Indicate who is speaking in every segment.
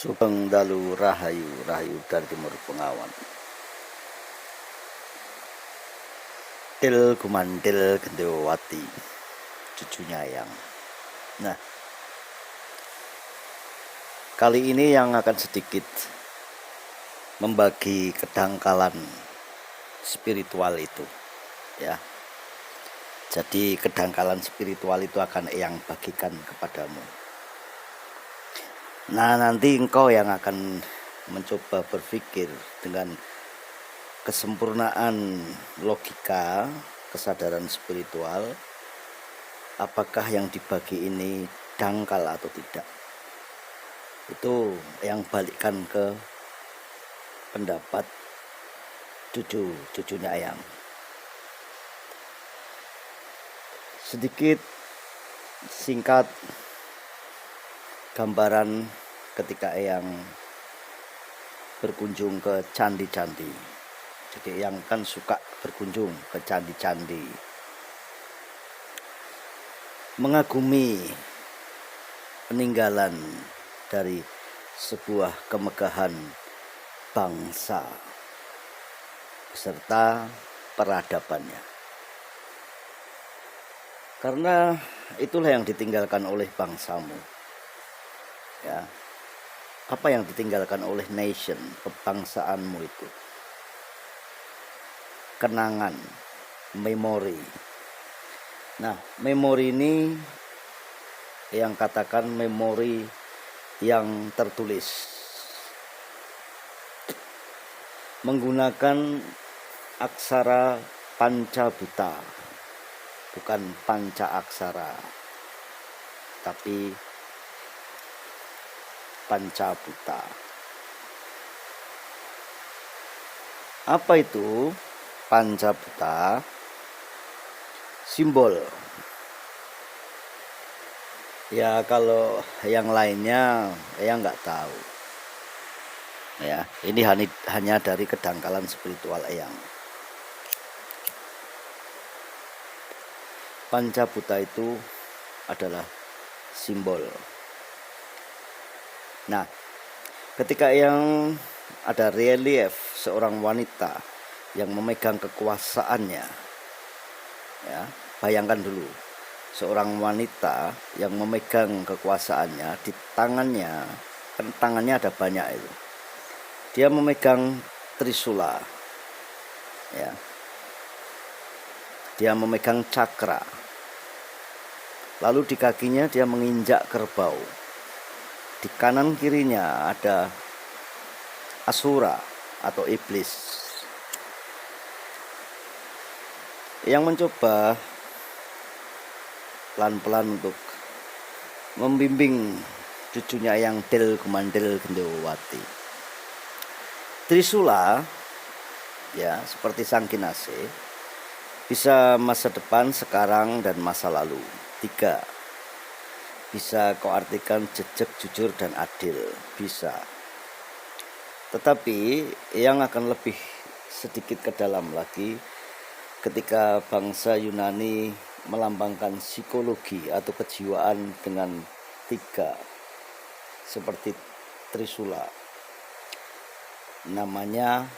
Speaker 1: Sugeng dalu rahayu rahayu dari timur pengawan. Til gumandil gendewati, cucunya yang. Nah, kali ini yang akan sedikit membagi kedangkalan spiritual itu, ya. Jadi kedangkalan spiritual itu akan Eyang bagikan kepadamu. Nah, nanti engkau yang akan mencoba berpikir dengan kesempurnaan logika, kesadaran spiritual, apakah yang dibagi ini dangkal atau tidak. Itu yang balikkan ke pendapat cucunya Eyang. Sedikit singkat gambaran ketika Eyang berkunjung ke candi-candi. Jadi Eyang kan suka berkunjung ke candi-candi, mengagumi peninggalan dari sebuah kemegahan bangsa beserta peradabannya. Karena itulah yang ditinggalkan oleh bangsamu. Ya. Apa yang ditinggalkan oleh nation, kebangsaanmu itu? Kenangan, memori. Nah, memori ini yang katakan memori yang tertulis, menggunakan aksara Pancabuta, bukan panca aksara, tapi Pancabuta. Apa itu Pancabuta? Simbol. Ya kalau yang lainnya ya nggak tahu. Ya, ini hanya dari kedangkalan spiritual Eyang. Pancabuta itu adalah simbol. Nah, ketika yang ada relief seorang wanita yang memegang kekuasaannya, ya, bayangkan dulu seorang wanita yang memegang kekuasaannya di tangannya, kan tangannya ada banyak itu. Dia memegang trisula, ya. Dia memegang cakra. Lalu di kakinya dia menginjak kerbau. Di kanan kirinya ada Asura atau iblis yang mencoba pelan-pelan untuk membimbing cucunya yang Til Gumandil Gendewati. Trisula, ya, seperti sang kinase, bisa masa depan, sekarang, dan masa lalu. 3. Bisa kau artikan jejak, jujur, dan adil. Bisa. Tetapi yang akan lebih sedikit ke dalam lagi ketika bangsa Yunani melambangkan psikologi atau kejiwaan dengan 3 seperti trisula. Namanya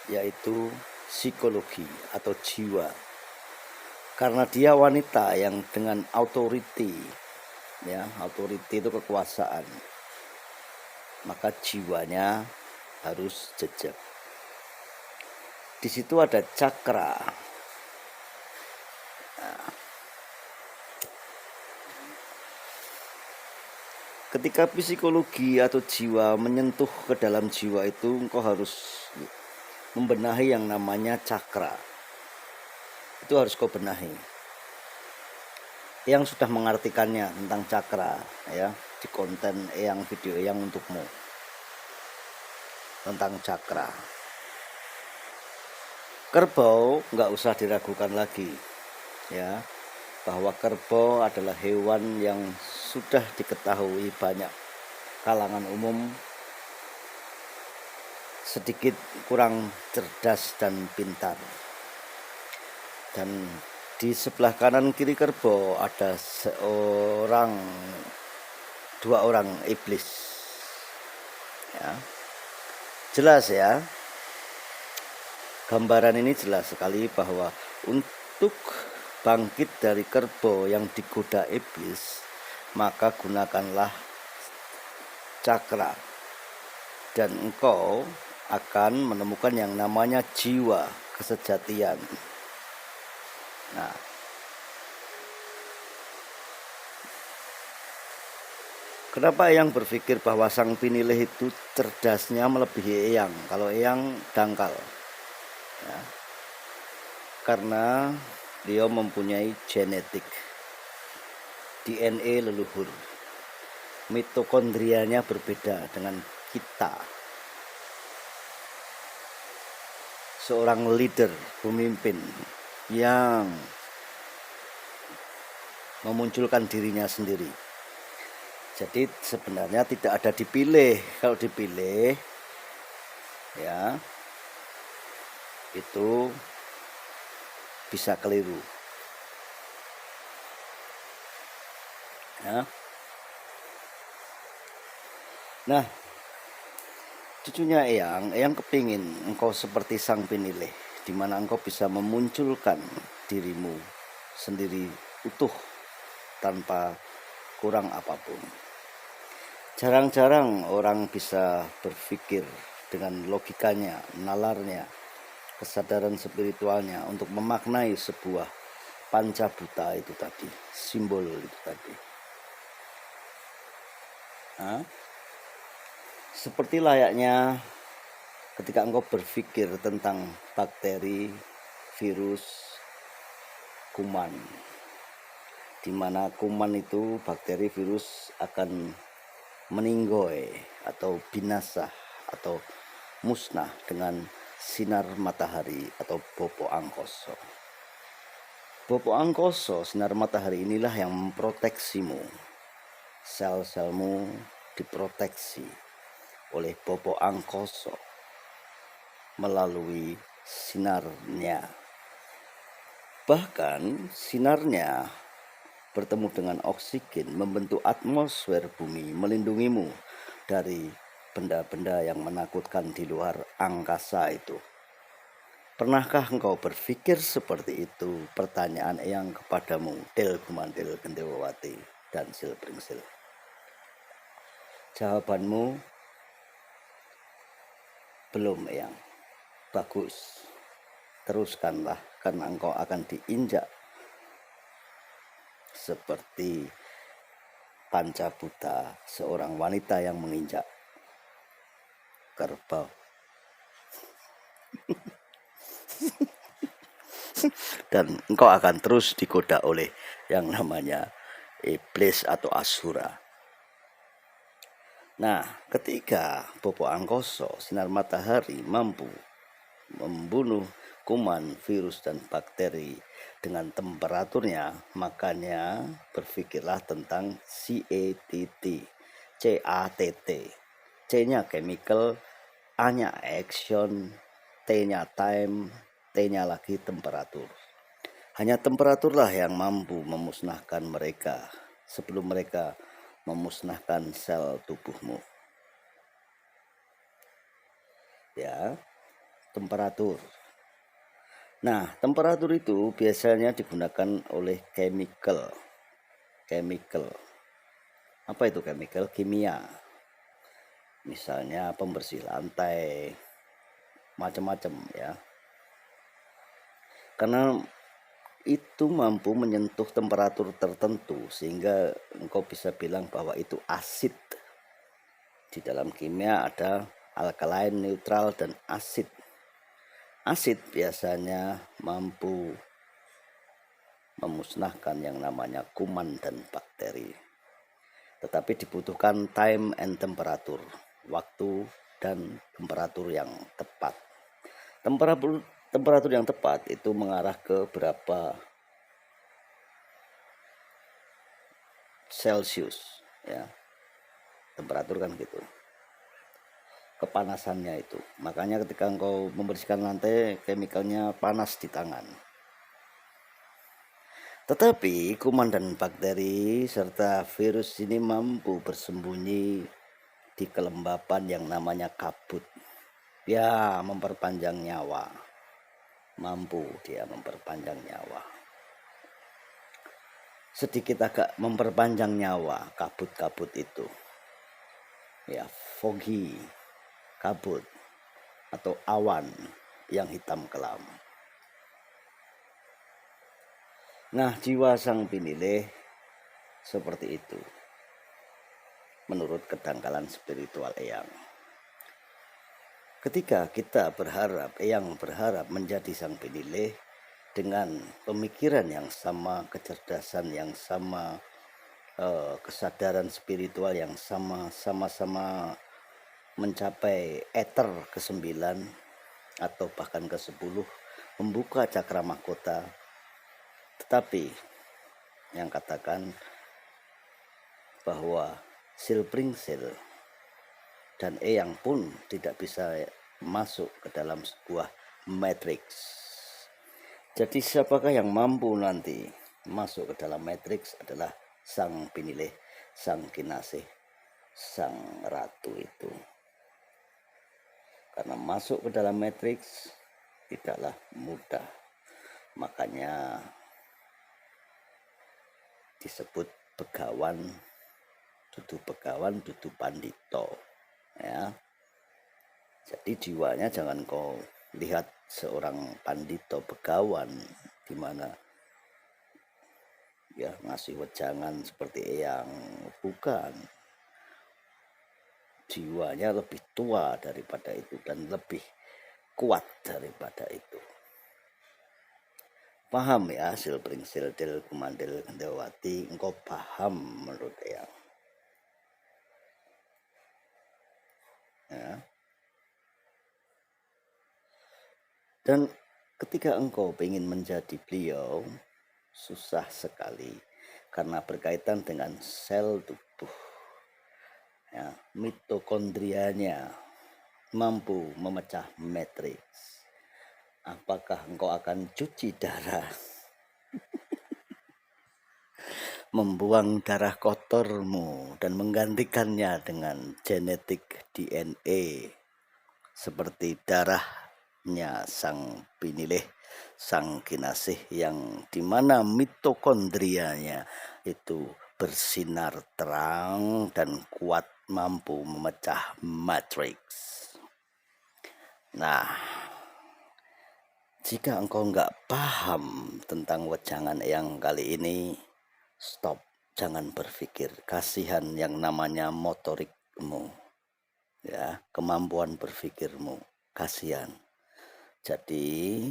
Speaker 1: yaitu psikologi atau jiwa. Karena dia wanita yang dengan authority, ya, authority itu kekuasaan, maka jiwanya harus jejak. Di situ ada cakra. Nah, ketika psikologi atau jiwa menyentuh ke dalam jiwa itu, engkau harus membenahi yang namanya cakra. Itu harus kau benahi. Yang sudah mengartikannya tentang cakra, ya, di konten yang video yang untukmu tentang cakra. Kerbau nggak usah diragukan lagi, ya, bahwa kerbau adalah hewan yang sudah diketahui banyak kalangan umum sedikit kurang cerdas dan pintar. Dan di sebelah kanan kiri kerbau ada 2 orang iblis. Ya. Jelas ya, gambaran ini jelas sekali bahwa untuk bangkit dari kerbau yang digoda iblis, maka gunakanlah cakra, dan engkau akan menemukan yang namanya jiwa kesejatian. Nah, kenapa Eyang berpikir bahwa sang pinilih itu cerdasnya melebihi Eyang kalau Eyang dangkal? Ya, karena dia mempunyai genetik, DNA leluhur, mitokondrianya berbeda dengan kita. Seorang leader, pemimpin yang memunculkan dirinya sendiri. Jadi sebenarnya tidak ada dipilih. Kalau dipilih, ya itu bisa keliru. Ya. Nah, cucunya Eyang kepingin engkau seperti sang pinilih, di mana engkau bisa memunculkan dirimu sendiri utuh tanpa kurang apapun. Jarang-jarang orang bisa berpikir dengan logikanya, nalarnya, kesadaran spiritualnya untuk memaknai sebuah pancabuta itu tadi, simbol itu tadi. Nah, seperti layaknya ketika engkau berpikir tentang bakteri, virus, kuman, di mana kuman itu, bakteri, virus akan meninggoy atau binasa atau musnah dengan sinar matahari atau bopo angkoso. Bopo angkoso, sinar matahari inilah yang memproteksimu. Sel-selmu diproteksi oleh bopo angkoso melalui sinarnya. Bahkan sinarnya bertemu dengan oksigen membentuk atmosfer bumi, melindungimu dari benda-benda yang menakutkan di luar angkasa itu. Pernahkah engkau berpikir seperti itu? Pertanyaan Eyang kepadamu, Del Gumandel Gendewati dan Silpringsil. Jawabanmu belum, Eyang. Bagus, teruskanlah, karena engkau akan diinjak seperti pancabuta, seorang wanita yang menginjak kerbau. Dan engkau akan terus digoda oleh yang namanya iblis atau asura. Nah, ketika bopo angkoso, sinar matahari, mampu membunuh kuman, virus, dan bakteri dengan temperaturnya, makanya berpikirlah tentang CATT, CATT. C-nya chemical, A-nya action, T-nya time, T-nya lagi temperatur. Hanya temperaturlah yang mampu memusnahkan mereka sebelum mereka memusnahkan sel tubuhmu. Ya, temperatur. Nah, temperatur itu biasanya digunakan oleh chemical. Apa itu chemical? Kimia. Misalnya pembersih lantai, macam-macam ya. Karena itu mampu menyentuh temperatur tertentu sehingga engkau bisa bilang bahwa itu asid. Di dalam kimia ada alkaline, neutral, dan asid. Asid biasanya mampu memusnahkan yang namanya kuman dan bakteri. Tetapi dibutuhkan time and temperatur, waktu dan temperatur yang tepat. Temperatur yang tepat itu mengarah ke berapa Celsius ya. Temperatur kan gitu. Kepanasannya itu. Makanya ketika engkau membersihkan lantai, chemicalnya panas di tangan. Tetapi kuman dan bakteri serta virus ini mampu bersembunyi di kelembapan yang namanya kabut. Ya, memperpanjang nyawa. Mampu dia memperpanjang nyawa. Sedikit agak memperpanjang nyawa kabut-kabut itu. Ya, foggy, kabut atau awan yang hitam kelam. Nah, jiwa sang pinilih seperti itu menurut kedangkalan spiritual Eyang. Ketika kita berharap, Eyang berharap menjadi sang pinilih dengan pemikiran yang sama, kecerdasan yang sama, kesadaran spiritual yang sama, sama-sama mencapai ether ke-9 atau bahkan ke-10, membuka cakra mahkota. Tetapi yang katakan bahwa Silpringsil dan Eyang pun tidak bisa masuk ke dalam sebuah matrix. Jadi siapakah yang mampu nanti masuk ke dalam matrix adalah sang pinilih, sang kinasih, sang ratu itu. Karena masuk ke dalam matrix tidaklah mudah. Makanya disebut begawan, dudu pandito. Ya, jadi jiwanya jangan kau lihat seorang pandito begawan di mana ya ngasih wejangan seperti Eyang, bukan. Jiwanya lebih tua daripada itu dan lebih kuat daripada itu. Paham ya, Silpringsil del Kumandel Gendawati, engkau paham menurut Eyang. Ya. Dan ketika engkau ingin menjadi beliau, susah sekali karena berkaitan dengan sel tubuh. Ya, mitokondrianya mampu memecah matriks. Apakah engkau akan cuci darah, membuang darah kotormu dan menggantikannya dengan genetik DNA seperti darahnya sang pinilih, sang kinasih yang dimana mitokondrianya itu bersinar terang dan kuat, mampu memecah matriks. Nah, jika engkau nggak paham tentang wejangan Eyang kali ini, stop, jangan berpikir. Kasihan yang namanya motorikmu, ya, kemampuan berpikirmu, kasihan. Jadi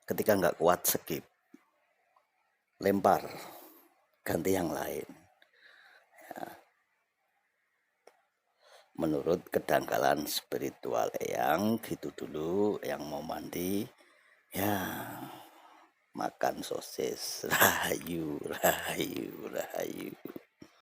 Speaker 1: ketika nggak kuat, skip, lempar, ganti yang lain. Ya. Menurut kedangkalan spiritual Eyang, gitu dulu. Yang mau mandi, ya makan sosis. Rahayu, rahayu, rahayu.